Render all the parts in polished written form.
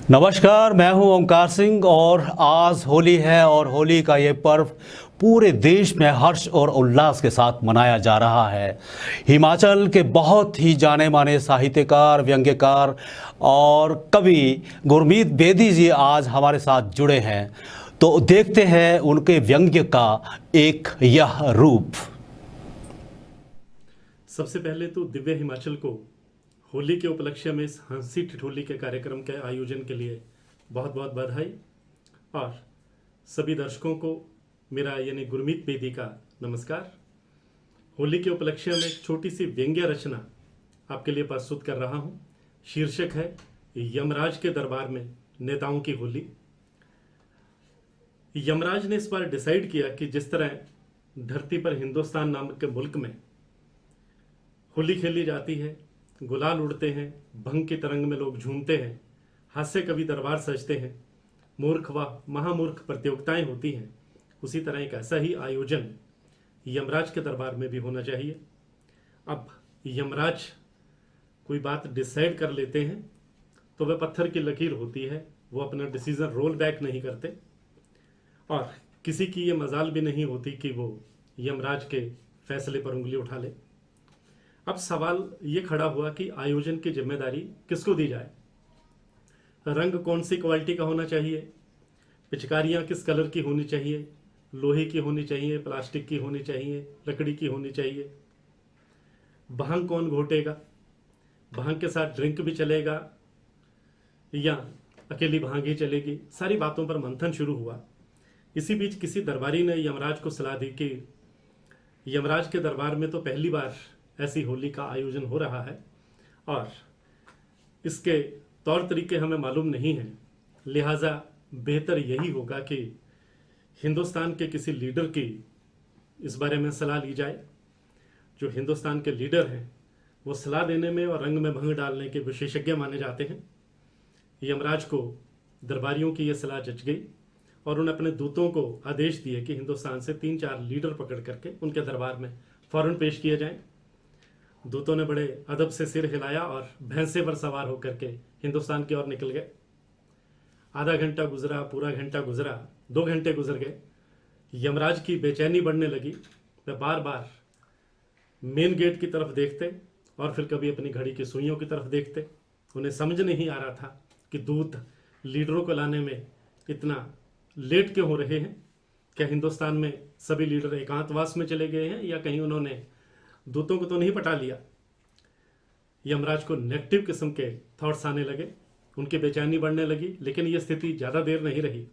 नमस्कार, मैं हूं ओमकार सिंह और आज होली है और होली का ये पर्व पूरे देश में हर्ष और उल्लास के साथ मनाया जा रहा है। हिमाचल के बहुत ही जाने माने साहित्यकार, व्यंग्यकार और कवि गुरमीत बेदी जी आज हमारे साथ जुड़े हैं, तो देखते हैं उनके व्यंग्य का एक यह रूप। सबसे पहले तो दिव्य हिमाचल को होली के उपलक्ष्य में इस हंसी ठिठोली के कार्यक्रम के आयोजन के लिए बहुत बहुत बधाई और सभी दर्शकों को मेरा यानी गुरमीत बेदी का नमस्कार। होली के उपलक्ष्य में एक छोटी सी व्यंग्य रचना आपके लिए प्रस्तुत कर रहा हूं। शीर्षक है यमराज के दरबार में नेताओं की होली। यमराज ने इस बार डिसाइड किया कि जिस तरह धरती पर हिंदुस्तान नामक के मुल्क में होली खेली जाती है, गुलाल उड़ते हैं, भंग की तरंग में लोग झूमते हैं, हास्य कवि दरबार सजते हैं, मूर्ख व महामूर्ख प्रतियोगिताएं होती हैं, उसी तरह एक ऐसा ही आयोजन यमराज के दरबार में भी होना चाहिए। अब यमराज कोई बात डिसाइड कर लेते हैं तो वह पत्थर की लकीर होती है, वो अपना डिसीजन रोल बैक नहीं करते और किसी की ये मजाल भी नहीं होती कि वो यमराज के फैसले पर उंगली उठा ले। अब सवाल ये खड़ा हुआ कि आयोजन की जिम्मेदारी किसको दी जाए, रंग कौन सी क्वालिटी का होना चाहिए, पिचकारियाँ किस कलर की होनी चाहिए, लोहे की होनी चाहिए, प्लास्टिक की होनी चाहिए, लकड़ी की होनी चाहिए, भांग कौन घोटेगा, भांग के साथ ड्रिंक भी चलेगा या अकेली भांग ही चलेगी। सारी बातों पर मंथन शुरू हुआ। इसी बीच किसी दरबारी ने यमराज को सलाह दी कि यमराज के दरबार में तो पहली बार ऐसी होली का आयोजन हो रहा है और इसके तौर तरीके हमें मालूम नहीं हैं, लिहाजा बेहतर यही होगा कि हिंदुस्तान के किसी लीडर की इस बारे में सलाह ली जाए। जो हिंदुस्तान के लीडर हैं वो सलाह देने में और रंग में भंग डालने के विशेषज्ञ माने जाते हैं। यमराज को दरबारियों की यह सलाह जच गई और उन्होंने अपने दूतों को आदेश दिए कि हिंदुस्तान से 3-4 लीडर पकड़ करके उनके दरबार में फौरन पेश किए जाएं। दूतों ने बड़े अदब से सिर हिलाया और भैंसे पर सवार होकर के हिंदुस्तान की ओर निकल गए। आधा घंटा गुजरा, पूरा घंटा गुजरा, 2 घंटे गुजर गए। यमराज की बेचैनी बढ़ने लगी। वे बार बार मेन गेट की तरफ देखते और फिर कभी अपनी घड़ी की सुइयों की तरफ देखते। उन्हें समझ नहीं आ रहा था कि दूत लीडरों को लाने में इतना लेट क्यों हो रहे हैं। क्या हिंदुस्तान में सभी लीडर एकांतवास में चले गए हैं या कहीं उन्होंने दूतों को तो नहीं पटा लिया। यमराज को नेगेटिव किस्म के थॉट्स आने लगे, उनकी बेचैनी बढ़ने लगी। लेकिन यह स्थिति ज़्यादा देर नहीं रही।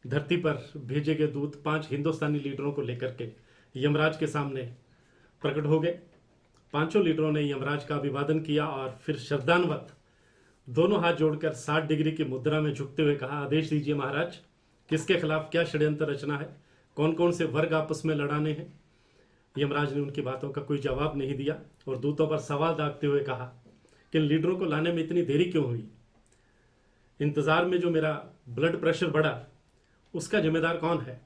धरती पर भेजे गए दूत 5 हिंदुस्तानी लीडरों को लेकर के यमराज के सामने प्रकट हो गए। 5 लीडरों ने यमराज का अभिवादन किया और फिर श्रद्धान्वित दोनों हाथ जोड़कर 60 डिग्री की मुद्रा में झुकते हुए कहा, आदेश दीजिए महाराज, किसके खिलाफ क्या षड्यंत्र रचना है, कौन कौन से वर्ग आपस में लड़ाने हैं। यमराज ने उनकी बातों का कोई जवाब नहीं दिया और दूतों पर सवाल दागते हुए कहा कि लीडरों को लाने में इतनी देरी क्यों हुई। इंतजार में जो मेरा ब्लड प्रेशर बढ़ा उसका जिम्मेदार कौन है।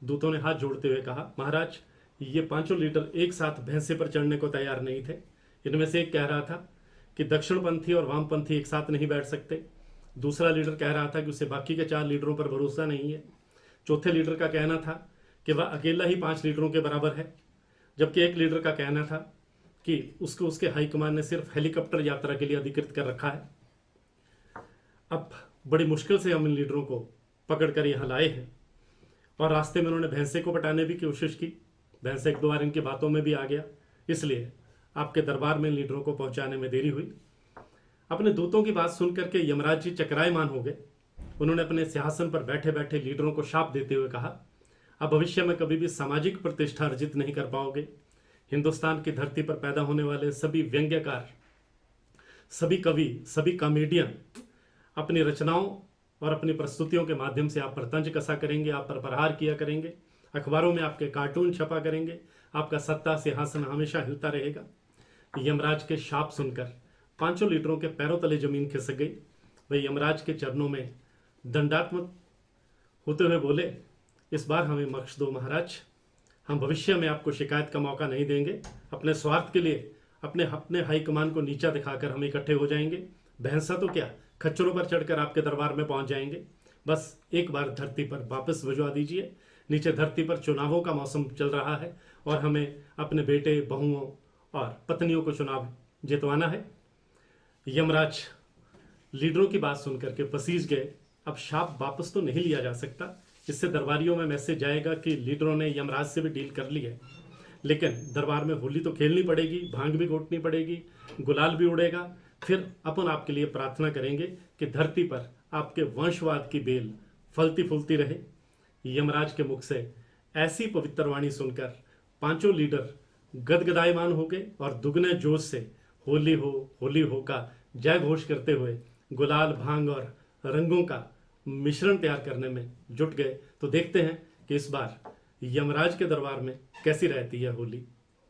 दूतों ने हाथ जोड़ते हुए कहा, महाराज, ये 5 लीडर एक साथ भैंसे पर चढ़ने को तैयार नहीं थे। इनमें से एक कह रहा था कि दक्षिणपंथी और वामपंथी एक साथ नहीं बैठ सकते। दूसरा लीडर कह रहा था कि उसे बाकी के 4 लीडरों पर भरोसा नहीं है। चौथे लीडर का कहना था कि वह अकेला ही 5 लीडरों के बराबर है, जबकि एक लीडर का कहना था कि उसको उसके हाईकमान ने सिर्फ हेलीकॉप्टर यात्रा के लिए अधिकृत कर रखा है। अब बड़ी मुश्किल से हम इन लीडरों को पकड़कर यहाँ लाए हैं और रास्ते में उन्होंने भैंसे को पटाने की कोशिश की। भैंसे 1-2 बार इनकी बातों में भी आ गया, इसलिए आपके दरबार में लीडरों को पहुंचाने में देरी हुई। अपने दूतों की बात सुनकर के यमराज जी चकरायमान हो गए। उन्होंने अपने सिंहासन पर बैठे बैठे लीडरों को शाप देते हुए कहा, अब भविष्य में कभी भी सामाजिक प्रतिष्ठा अर्जित नहीं कर पाओगे। हिंदुस्तान की धरती पर पैदा होने वाले सभी व्यंग्यकार, सभी कवि, सभी कॉमेडियन अपनी रचनाओं और अपनी प्रस्तुतियों के माध्यम से आप पर तंज कसा करेंगे, आप पर प्रहार किया करेंगे, अखबारों में आपके कार्टून छपा करेंगे, आपका सत्ता सिंहासन हमेशा हिलता रहेगा। यमराज के शाप सुनकर 5 लीडरों के पैरों तले जमीन खिसक गई। वे यमराज के चरणों में दंडात्मक होते हुए बोले, इस बार हमें बख्श दो महाराज, हम भविष्य में आपको शिकायत का मौका नहीं देंगे। अपने स्वार्थ के लिए अपने हाईकमान को नीचा दिखाकर हम इकट्ठे हो जाएंगे भैंसा तो क्या, खच्चरों पर चढ़कर आपके दरबार में पहुंच जाएंगे। बस एक बार धरती पर वापस भिजवा दीजिए। नीचे धरती पर चुनावों का मौसम चल रहा है और हमें अपने बेटे, बहुओं और पत्नियों को चुनाव जितवाना है। यमराज लीडरों की बात सुनकर के पसीज गए। अब शाप वापस तो नहीं लिया जा सकता। इससे दरबारियों में मैसेज जाएगा कि लीडरों ने यमराज से भी डील कर ली है। लेकिन दरबार में होली तो खेलनी पड़ेगी, भांग भी घोटनी पड़ेगी, गुलाल भी उड़ेगा। फिर अपन आपके लिए प्रार्थना करेंगे कि धरती पर आपके वंशवाद की बेल फलती फूलती रहे। यमराज के मुख से ऐसी पवित्र वाणी सुनकर पांचों लीडर गदगदायमान हो गए और दुगने जोश से होली हो का जय घोष करते हुए गुलाल, भांग और रंगों का मिश्रण तैयार करने में जुट गए। तो देखते हैं कि इस बार यमराज के दरबार में कैसी रहती है होली।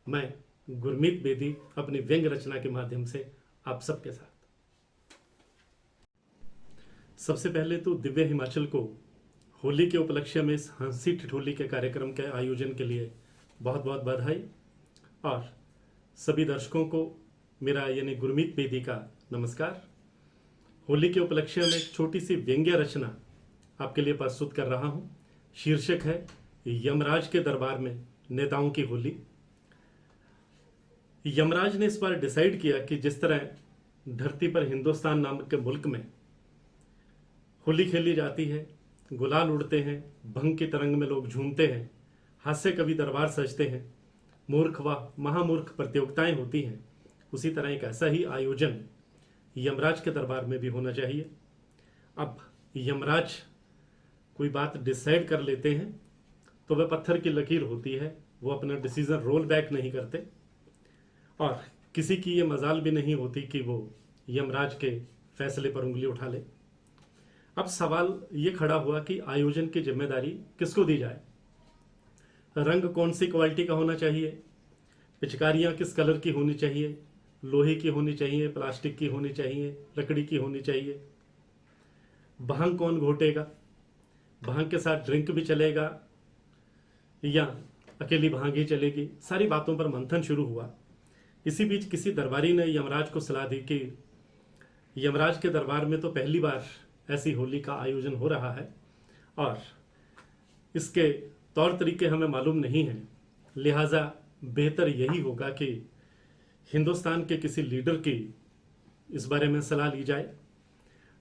मैं गुरमीत बेदी अपनी व्यंग रचना के माध्यम से आप सबके साथ। सबसे पहले तो दिव्य हिमाचल को होली के उपलक्ष्य में इस हंसी ठिठोली के कार्यक्रम के आयोजन के लिए बहुत बहुत बधाई, और सभी दर्शकों को मेरा यानी गुरमीत बेदी का नमस्कार। होली के उपलक्ष्य में एक छोटी सी व्यंग्य रचना आपके लिए प्रस्तुत कर रहा हूं। शीर्षक है यमराज के दरबार में नेताओं की होली। यमराज ने इस बार डिसाइड किया कि जिस तरह धरती पर हिंदुस्तान नामक के मुल्क में होली खेली जाती है, गुलाल उड़ते हैं, भंग की तरंग में लोग झूमते हैं, हास्य कवि दरबार सजते हैं, मूर्ख व महामूर्ख प्रतियोगिताएं होती हैं, उसी तरह एक ऐसा ही आयोजन यमराज के दरबार में भी होना चाहिए। अब यमराज कोई बात डिसाइड कर लेते हैं तो वह पत्थर की लकीर होती है। वो अपना डिसीजन रोल बैक नहीं करते और किसी की ये मजाल भी नहीं होती कि वो यमराज के फैसले पर उंगली उठा ले। अब सवाल ये खड़ा हुआ कि आयोजन की जिम्मेदारी किसको दी जाए। रंग कौन सी क्वालिटी का होना चाहिए, पिचकारियाँ किस कलर की होनी चाहिए, लोहे की होनी चाहिए, प्लास्टिक की होनी चाहिए, लकड़ी की होनी चाहिए, भांग कौन घोटेगा, भांग के साथ ड्रिंक भी चलेगा या अकेली भांग ही चलेगी। सारी बातों पर मंथन शुरू हुआ। इसी बीच किसी दरबारी ने यमराज को सलाह दी कि यमराज के दरबार में तो पहली बार ऐसी होली का आयोजन हो रहा है और इसके तौर तरीके हमें मालूम नहीं हैं, लिहाजा बेहतर यही होगा कि हिंदुस्तान के किसी लीडर की इस बारे में सलाह ली जाए।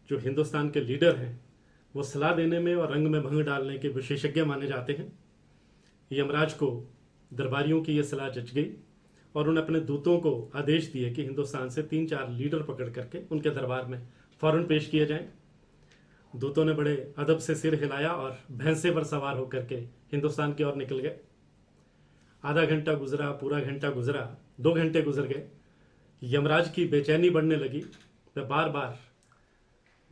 जो हिंदुस्तान के लीडर हैं वो सलाह देने में और रंग में भंग डालने के विशेषज्ञ माने जाते हैं। यमराज को दरबारियों की यह सलाह जच गई और उन्होंने अपने दूतों को आदेश दिए कि हिंदुस्तान से 3-4 लीडर पकड़ करके उनके दरबार में फौरन पेश किए जाएं। दूतों ने बड़े अदब से सिर हिलाया और भैंसे पर सवार होकर के हिंदुस्तान की ओर निकल गए। आधा घंटा गुजरा, पूरा घंटा गुजरा, 2 घंटे गुजर गए। यमराज की बेचैनी बढ़ने लगी। वे बार बार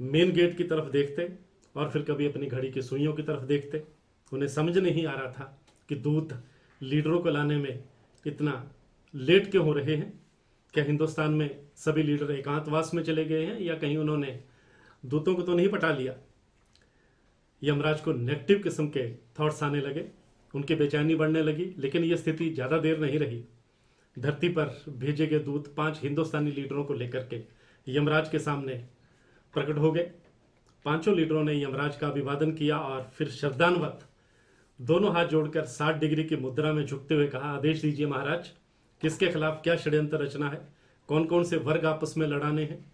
मेन गेट की तरफ देखते और फिर कभी अपनी घड़ी की सुइयों की तरफ देखते। उन्हें समझ नहीं आ रहा था कि दूत लीडरों को लाने में इतना लेट क्यों हो रहे हैं। क्या हिंदुस्तान में सभी लीडर एकांतवास में चले गए हैं या कहीं उन्होंने दूतों को तो नहीं पटा लिया। यमराज को नेगेटिव किस्म के थॉट्स आने लगे, उनकी बेचैनी बढ़ने लगी। लेकिन यह स्थिति ज़्यादा देर नहीं रही। धरती पर भेजे गए दूत 5 हिंदुस्तानी लीडरों को लेकर के यमराज के सामने प्रकट हो गए। पांचों लीडरों ने यमराज का अभिवादन किया और फिर श्रद्धान्वित दोनों हाथ जोड़कर 60 डिग्री की मुद्रा में झुकते हुए कहा, आदेश दीजिए महाराज, किसके खिलाफ क्या षड्यंत्र रचना है, कौन कौन से वर्ग आपस में लड़ाने हैं।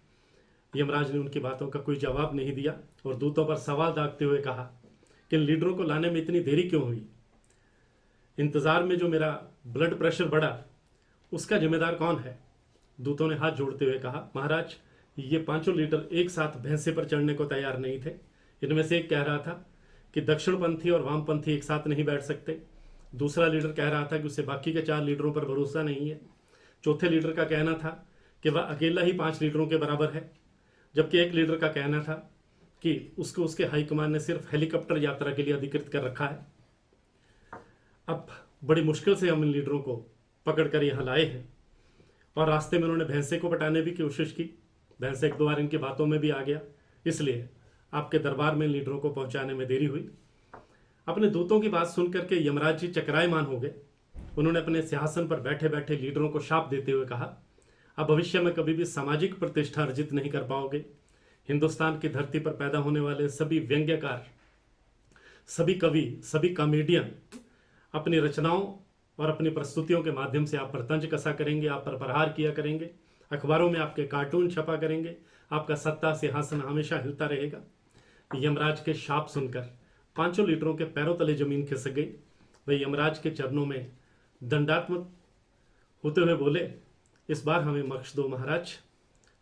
यमराज ने उनकी बातों का कोई जवाब नहीं दिया और दूतों पर सवाल दागते हुए कहा कि लीडरों को लाने में इतनी देरी क्यों हुई। इंतजार में जो मेरा ब्लड प्रेशर बढ़ा उसका जिम्मेदार कौन है। दूतों ने हाथ जोड़ते हुए कहा, महाराज, ये पांचों लीडर एक साथ भैंसे पर चढ़ने को तैयार नहीं थे। इनमें से एक कह रहा था कि दक्षिणपंथी और वामपंथी एक साथ नहीं बैठ सकते। दूसरा लीडर कह रहा था कि उसे बाकी के 4 लीडरों पर भरोसा नहीं है। चौथे लीडर का कहना था कि वह अकेला ही 5 लीडरों के बराबर है, जबकि एक लीडर का कहना था कि उसको उसके हाईकमान ने सिर्फ हेलीकॉप्टर यात्रा के लिए अधिकृत कर रखा है। अब बड़ी मुश्किल से हम इन लीडरों को पकड़कर यहाँ लाए हैं और रास्ते में उन्होंने भैंसे को पटाने भी कोशिश की। भैंसे एक 2 बार इनकी बातों में भी आ गया, इसलिए आपके दरबार में लीडरों को पहुंचाने में देरी हुई। अपने दूतों की बात सुनकर के यमराज जी चकरायमान हो गए। उन्होंने अपने सिंहासन पर बैठे बैठे लीडरों को शाप देते हुए कहा, आप भविष्य में कभी भी सामाजिक प्रतिष्ठा अर्जित नहीं कर पाओगे। हिंदुस्तान की धरती पर पैदा होने वाले सभी व्यंग्यकार, सभी कवि, सभी कॉमेडियन अपनी रचनाओं और अपनी प्रस्तुतियों के माध्यम से आप पर तंज कसा करेंगे, आप पर प्रहार किया करेंगे, अखबारों में आपके कार्टून छपा करेंगे, आपका सत्ता सिंहासन हमेशा हिलता रहेगा। यमराज के शाप सुनकर 5 लीडरों के पैरों तले जमीन खिसक गई। वे यमराज के चरणों में दंडात्मक होते हुए बोले, इस बार हमें बख्श दो महाराज,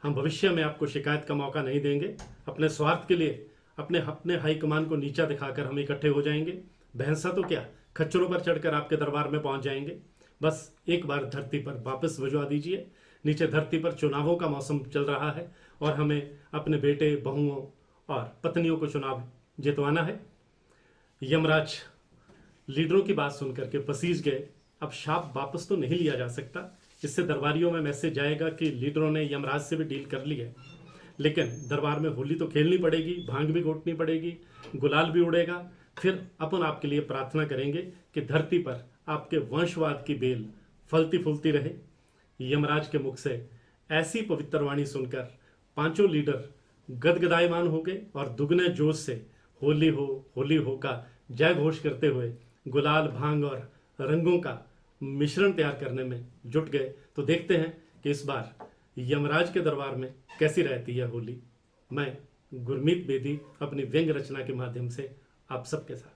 हम भविष्य में आपको शिकायत का मौका नहीं देंगे। अपने स्वार्थ के लिए अपने हाईकमान को नीचा दिखाकर हम इकट्ठे हो जाएंगे। भैंसा तो क्या, खच्चरों पर चढ़कर आपके दरबार में पहुंच जाएंगे। बस एक बार धरती पर वापस भिजवा दीजिए। नीचे धरती पर चुनावों का मौसम चल रहा है और हमें अपने बेटे, बहुओं और पत्नियों को चुनाव जितवाना है। यमराज लीडरों की बात सुनकर के पसीज गए। अब शाप वापस तो नहीं लिया जा सकता। इससे दरबारियों में मैसेज जाएगा कि लीडरों ने यमराज से भी डील कर ली है। लेकिन दरबार में होली तो खेलनी पड़ेगी, भांग भी घोटनी पड़ेगी, गुलाल भी उड़ेगा। फिर अपन आपके लिए प्रार्थना करेंगे कि धरती पर आपके वंशवाद की बेल फलती फूलती रहे। यमराज के मुख से ऐसी पवित्र वाणी सुनकर 5 लीडर गदगदायमान हो गए और दुगने जोश से होली हो का जय घोष करते हुए गुलाल, भांग और रंगों का मिश्रण तैयार करने में जुट गए। तो देखते हैं कि इस बार यमराज के दरबार में कैसी रहती है होली। मैं गुरमीत बेदी अपनी व्यंग्य रचना के माध्यम से आप सबके साथ।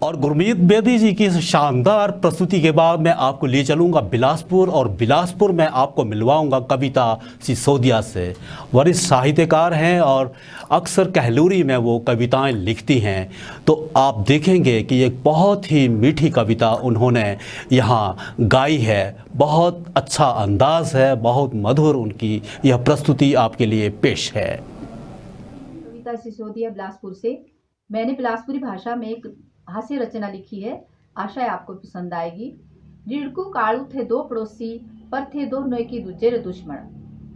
और गुरमीत बेदी जी की इस शानदार प्रस्तुति के बाद मैं आपको ले चलूंगा बिलासपुर, और बिलासपुर में आपको मिलवाऊंगा कविता सिसोदिया से। वरिष्ठ साहित्यकार हैं और अक्सर कहलूरी में वो कविताएं लिखती हैं। तो आप देखेंगे कि एक बहुत ही मीठी कविता उन्होंने यहाँ गाई है। बहुत अच्छा अंदाज है, बहुत मधुर उनकी यह प्रस्तुति आपके लिए पेश है। कविता सिसोदिया बिलासपुर से। मैंने बिलासपुरी भाषा में एक हास्य रचना लिखी है, आशा है आपको पसंद आएगी। रिड़कू कालू थे 2 पड़ोसी, पर थे दोनों की दूजे रे दुश्मन।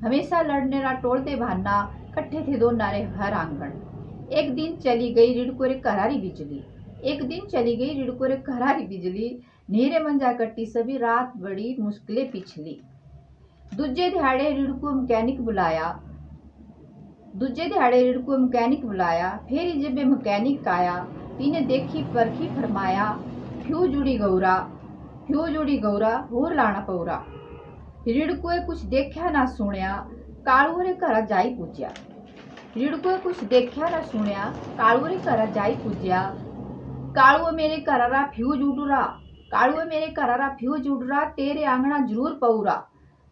हमेशा लड़ने रा टोलते भाना, कट्ठे थे दो नारे हर आंगन। एक दिन चली गई रिड़को रे करारी बिजली, एक दिन चली गई रिड़को रे करारी बिजली। नीरे मंजा कट्टी सभी रात बड़ी मुश्किलें पिछली। दूजे दिहाड़े रिड़को मैकेनिक बुलाया, फिर जब मैकेनिक आया, तीने देखी परखी फरमाया, फ्यूज उड़ी गौरा होर लाना पौरा। रिड़कोए कुछ देखा ना सुनिया, कालू रे घरा जाई पूज्या। रिड़कोए कुछ देखा ना सुनिया, कालू रे घरा जाई पूज्या। कालू मेरे घरा फ्यूज उड़रा, तेरे आंगना जरूर पौरा।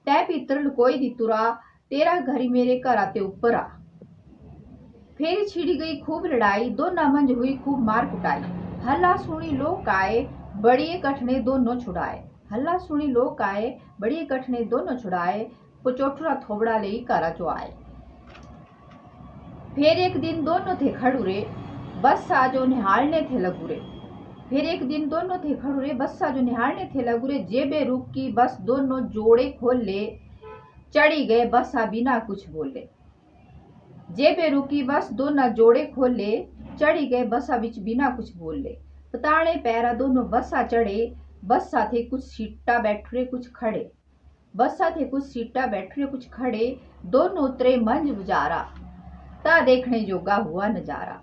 तै पितर लुकोई दितुरा, तेरा घरी मेरे घरा ते ऊपर आ। फिर छिड़ी गई खूब लड़ाई, दोनों मंझ हुई खूब मार कुटाई। हल्ला सुनी लोग आए, बड़िए कठने दोनों छुड़ाए। पुचोठरा थोबड़ा ले कारा जो आए। फिर एक दिन दोनों थे खड़ूरे, बस साजो निहालने थे लगुरे। जेबे रुकी बस दोनों जोड़े खोल ले, चढ़ी गए बसा बिना कुछ बोले। जेबे रुकी बस दोनों जोड़े खोले, चढ़ी गए बसा बिच बिना कुछ बोले। पताड़े पैरा दोनों बसा चढ़े, बसा थे कुछ सीटा बैठे कुछ खड़े। दोनों उतरे मंझ बुजारा, ता देखने जोगा हुआ नजारा।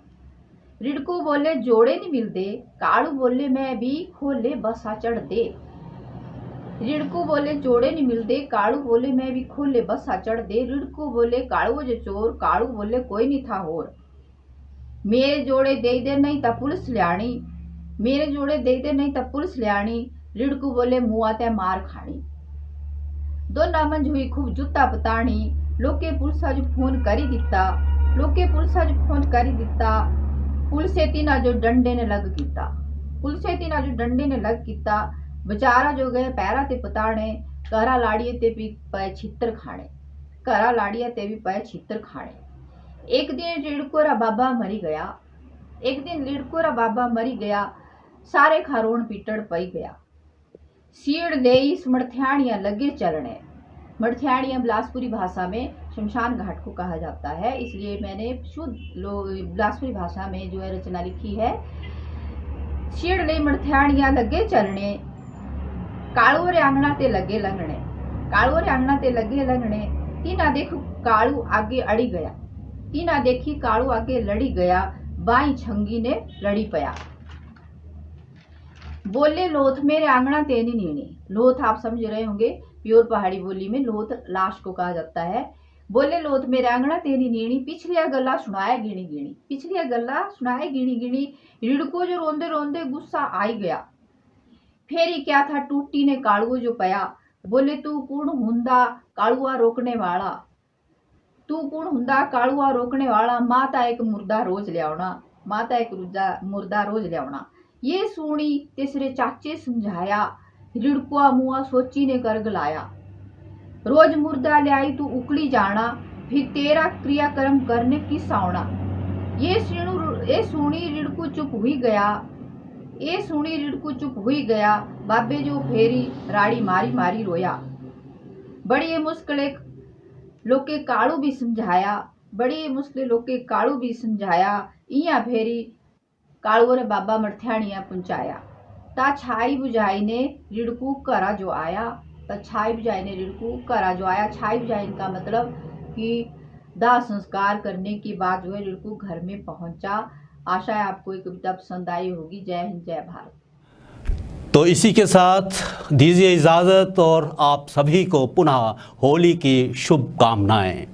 रिड़कू बोले जोड़े नहीं मिलते, कालू बोले मैं भी खोले बसा चढ़ दे। रिड़कू बोले जोड़े नहीं मिलते, कालू बोले मैं भी खोले बसा चढ़ दे। रिड़कू बोले कालू जो चोर, कालू बोले कोई नहीं था होर। मेरे जोड़े दे नहीं ता पुलिस लियानी, रिड़कू बोले मुआ ते मार खानी। दोना मंझ हुई खूब जुत्ता पतानी, लोके पुलिसा जो फोन करी दिता। पुलिसे तीना जो डंडे ने लग कीता। बेचारा जो गए पैरा ते पताने, घरा लाड़िए ते भी पै छितर खाने। एक दिन रिड़को रा बाबा मरी गया, सारे खारोन पीटड़ पई गया। सीड़ ले मड़थ्याणियां लगे चलने। मड़थ्याणियां बिलासपुरी भाषा में शमशान घाट को कहा जाता है, इसलिए मैंने शुद्ध बिलासपुरी भाषा में जो है रचना लिखी है। सीड़ ले मड़थ्याणियां लगे चलने, कालू रे आंगना ते लगे लंगने। काळू रे अंगना ते लगे लगने ती ना देखो काळू आगे अड़ी गया ती ना देखी काळू आगे लड़ी गया बाई छंगी ने लड़ी पया बोले लोथ मेरे आंगना तेनी नीनी लोथ आप समझ रहे होंगे प्योर पहाड़ी बोली में लोथ लाश को कहा जाता है बोले लोथ मेरे आंगना तेनी नीनी पिछलिया गल्ला सुनाए गिणी गिणी पिछलिया गल्ला सुनाए गिणी गिणी रिड़को जो रोंदे रोंदे गुस्सा आई गया फेरी क्या था टूटी ने कालुओ जो पया बोले तू कौन हुंदा कालुआ रोकने वाला तू कौन हुंदा कालुआ रोकने वाला माता एक मुर्दा रोज लियावना माता एक मुर्दा रोज लियावना ये सुनी तीसरे चाचे समझाया रिड़कुआ मुआ सोची ने कर गलाया रोज मुर्दा ल्याई तू उकली जाना फिर तेरा क्रियाक्रम करने की सावना ये सुनी रिड़कू चुप हुई गया ये सुनी रिड़कू चुप हुई गया बाबे जो फेरी राड़ी मारी मारी रोया बड़ी मुश्किल लोके कालू भी समझाया बड़ी मुश्किल लोके कालू भी समझाया इया फेरी कालू रे बाबा मरथ्याणिया पुंचाया ता छाई बुझाई ने रिड़कू करा जो आया ता छाई बुझाई ने रिड़कू करा जो आया छाई बुझाई का मतलब कि दाह संस्कार करने के बाद जो है रिड़कू घर में पहुंचा। आशा है आपको ये कविता पसंद आई होगी। जय हिंद जय भारत। तो इसी के साथ दीजिए इजाज़त और आप सभी को पुनः होली की शुभकामनाएं।